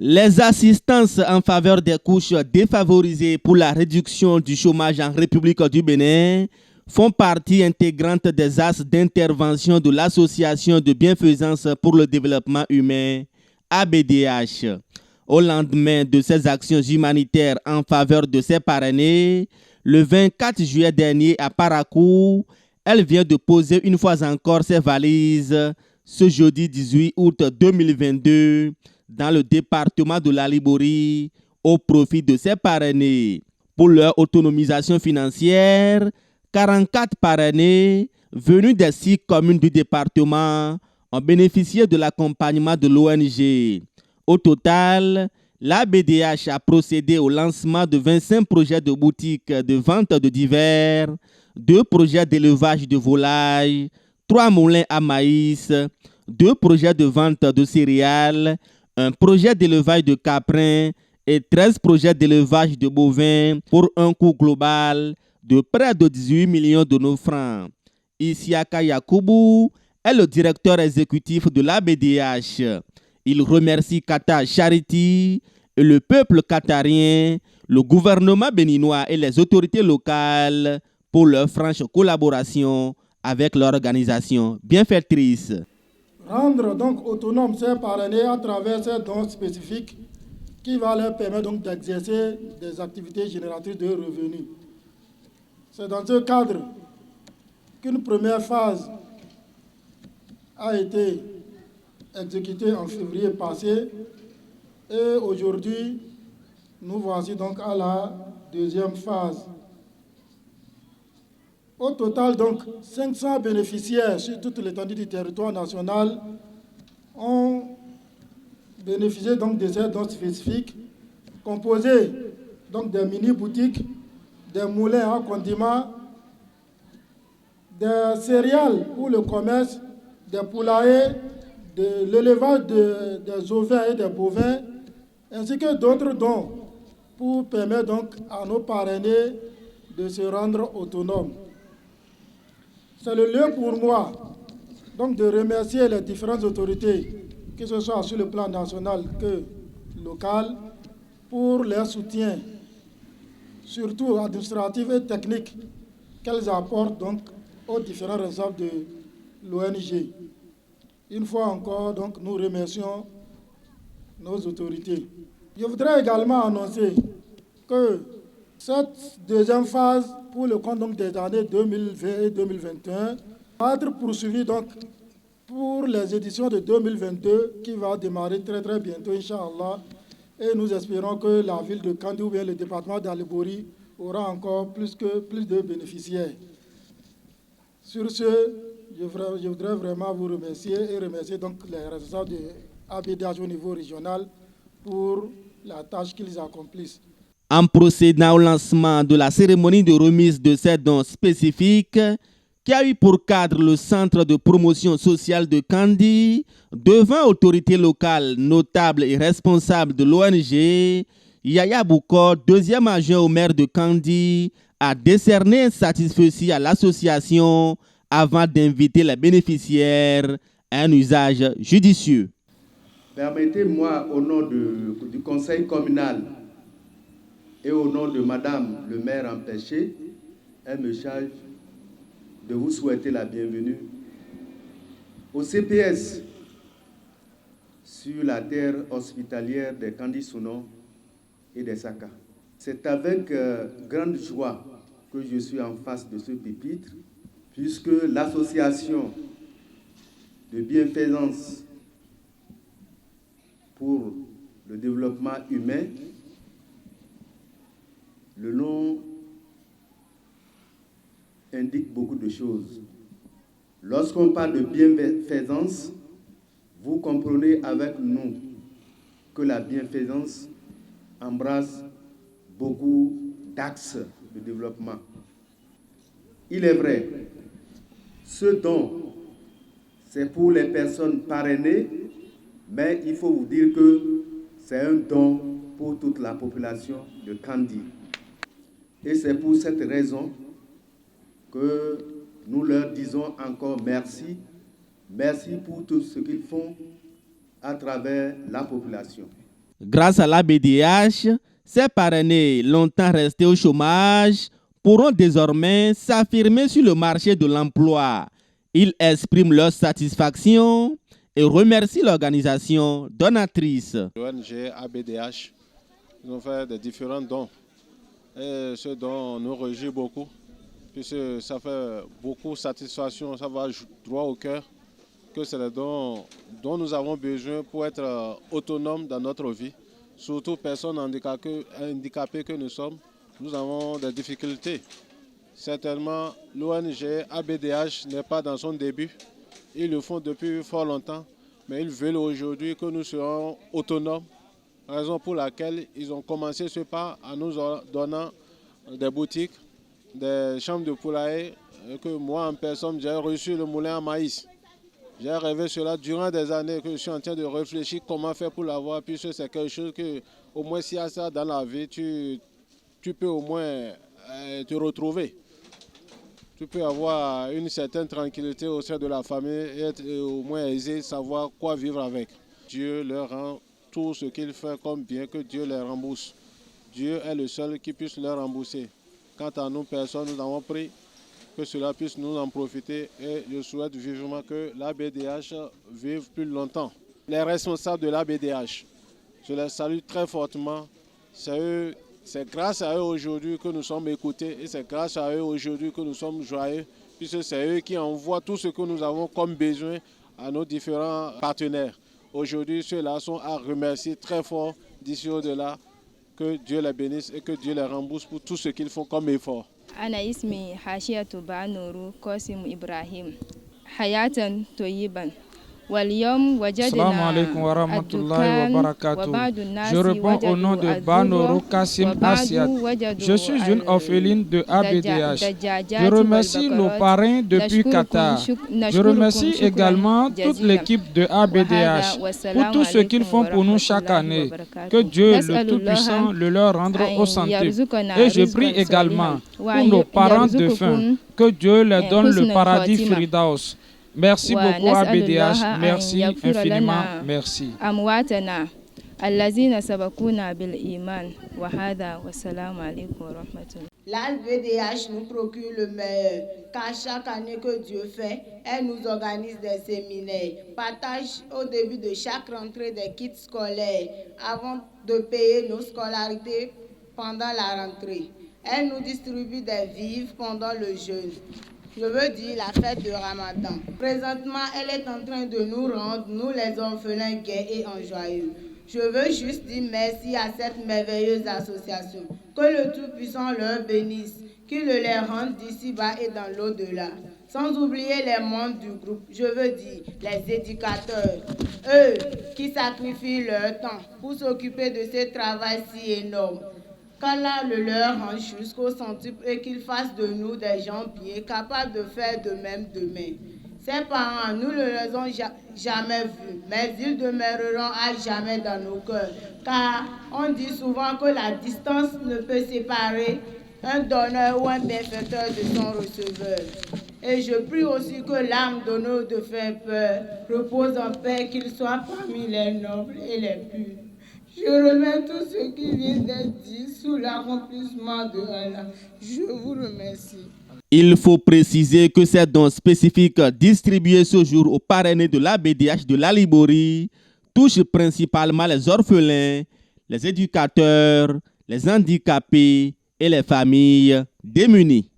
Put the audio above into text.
Les assistances en faveur des couches défavorisées pour la réduction du chômage en République du Bénin font partie intégrante des axes d'intervention de l'Association de bienfaisance pour le développement humain, ABDH. Au lendemain de ces actions humanitaires en faveur de ses parrainés, le 24 juillet dernier à Parakou, elle vient de poser une fois encore ses valises ce jeudi 18 août 2022 dans le département de la Liborie au profit de ses parrainés. Pour leur autonomisation financière, 44 parrainés venus des 6 communes du département ont bénéficié de l'accompagnement de l'ONG. Au total, la BDH a procédé au lancement de 25 projets de boutiques de vente de divers, 2 projets d'élevage de volailles, 3 moulins à maïs, 2 projets de vente de céréales, un projet d'élevage de caprins et 13 projets d'élevage de bovins pour un coût global de près de 18 millions de nos francs. Isiaka Yakubu est le directeur exécutif de la BDH. Il remercie Qatar Charity et le peuple qatarien, le gouvernement béninois et les autorités locales pour leur franche collaboration avec l'organisation bienfaitrice. Rendre donc autonomes ces parrainés à travers ces dons spécifiques qui va leur permettre donc d'exercer des activités génératrices de revenus. C'est dans ce cadre qu'une première phase a été exécutée en février passé et aujourd'hui, nous voici donc à la deuxième phase. Au total, donc, 500 bénéficiaires sur toute l'étendue du territoire national ont bénéficié donc de ces dons spécifiques composés donc des mini-boutiques, des moulins à condiments, des céréales pour le commerce, des poulaillers, de l'élevage des ovins et des bovins, ainsi que d'autres dons pour permettre donc à nos parrainés de se rendre autonomes. C'est le lieu pour moi donc de remercier les différentes autorités, que ce soit sur le plan national que local, pour leur soutien, surtout administratif et technique, qu'elles apportent donc aux différents responsables de l'ONG. Une fois encore, donc, nous remercions nos autorités. Je voudrais également annoncer que cette deuxième phase pour le compte donc des années 2020 et 2021 va être poursuivie donc pour les éditions de 2022 qui va démarrer très très bientôt, Inch'Allah. Et nous espérons que la ville de Kandi ou bien le département d'Alibori aura encore plus de bénéficiaires. Sur ce, je voudrais vraiment vous remercier et remercier donc les responsables de ABDH au niveau régional pour la tâche qu'ils accomplissent. En procédant au lancement de la cérémonie de remise de ces dons spécifiques, qui a eu pour cadre le centre de promotion sociale de Kandi, devant autorités locales, notables et responsables de l'ONG, Yaya Boukor, deuxième adjoint au maire de Kandi, a décerné un satisfecit à l'association avant d'inviter les bénéficiaires à un usage judicieux. Permettez-moi, au nom du conseil communal et au nom de Madame le maire empêché, elle me charge de vous souhaiter la bienvenue au CPS sur la terre hospitalière des Kandi-Sounon et des Saka. C'est avec grande joie que je suis en face de ce pupitre, puisque l'association de bienfaisance pour le développement humain, le nom indique beaucoup de choses. Lorsqu'on parle de bienfaisance, vous comprenez avec nous que la bienfaisance embrasse beaucoup d'axes de développement. Il est vrai, ce don, c'est pour les personnes parrainées, mais il faut vous dire que c'est un don pour toute la population de Kandi. Et c'est pour cette raison que nous leur disons encore merci. Merci pour tout ce qu'ils font à travers la population. Grâce à l'ABDH, ces parrainés longtemps restés au chômage pourront désormais s'affirmer sur le marché de l'emploi. Ils expriment leur satisfaction et remercient l'organisation donatrice. L'ONG ABDH nous ont fait des différents dons. Et ce don nous réjouit beaucoup, puisque ça fait beaucoup de satisfaction, ça va droit au cœur, que c'est le don dont nous avons besoin pour être autonomes dans notre vie. Surtout personnes handicapées que nous sommes, nous avons des difficultés. Certainement, l'ONG ABDH n'est pas dans son début. Ils le font depuis fort longtemps, mais ils veulent aujourd'hui que nous soyons autonomes, raison pour laquelle ils ont commencé ce pas en nous donnant des boutiques, des chambres de poulailler, que moi en personne j'ai reçu le moulin à maïs. J'ai rêvé cela durant des années, que je suis en train de réfléchir comment faire pour l'avoir, puisque c'est quelque chose que, au moins s'il y a ça dans la vie, tu peux au moins te retrouver. Tu peux avoir une certaine tranquillité au sein de la famille et être au moins aisé, savoir quoi vivre avec. Dieu leur rend tout ce qu'il fait comme bien, que Dieu les rembourse. Dieu est le seul qui puisse leur rembourser. Quant à nous, personne, nous avons pris que cela puisse nous en profiter et je souhaite vivement que l'ABDH vive plus longtemps. Les responsables de l'ABDH, je les salue très fortement. C'est grâce à eux aujourd'hui que nous sommes écoutés et c'est grâce à eux aujourd'hui que nous sommes joyeux, puisque c'est eux qui envoient tout ce que nous avons comme besoin à nos différents partenaires. Aujourd'hui, ceux-là sont à remercier très fort d'ici au-delà. Que Dieu les bénisse et que Dieu les rembourse pour tout ce qu'ils font comme effort. Ana ismi Hashiyatu Banuru Qasim Ibrahim. Hayatan Toyiban. Salam alaikum wa rahmatullahi wa barakatuh. Je réponds au nom de Banoro Kassim Asiat. Je suis une orpheline de ABDH. Je remercie nos parrains depuis Qatar. Je remercie également toute l'équipe de ABDH pour tout ce qu'ils font pour nous chaque année. Que Dieu le Tout-Puissant le leur rende au centuple. Et je prie également pour nos parents défunts. Que Dieu leur donne le paradis Firdaus. Merci beaucoup ABDH, merci infiniment, merci. L'ABDH nous procure le meilleur, car chaque année que Dieu fait, elle nous organise des séminaires, partage au début de chaque rentrée des kits scolaires, avant de payer nos scolarités pendant la rentrée. Elle nous distribue des vivres pendant le jeûne. Je veux dire la fête de Ramadan. Présentement, elle est en train de nous rendre, nous les orphelins, gais et enjoyeux. Je veux juste dire merci à cette merveilleuse association. Que le Tout-Puissant leur bénisse, qu'il le les rende d'ici-bas et dans l'au-delà. Sans oublier les membres du groupe, je veux dire les éducateurs, eux qui sacrifient leur temps pour s'occuper de ce travail si énorme. Qu'Allah le leur rende jusqu'au centuple et qu'il fasse de nous des gens bien capables de faire de même demain. Ces parents, nous ne les avons jamais vus, mais ils demeureront à jamais dans nos cœurs. Car on dit souvent que la distance ne peut séparer un donneur ou un bienfaiteur de son receveur. Et je prie aussi que l'âme de nos défunts peurs repose en paix, qu'il soit parmi les nobles et les purs. Je remets tout ce qui vient d'être dit sous l'accomplissement de Allah. Je vous remercie. Il faut préciser que ces dons spécifiques distribués ce jour aux parrainés de l'ABDH de la Liborie touchent principalement les orphelins, les éducateurs, les handicapés et les familles démunies.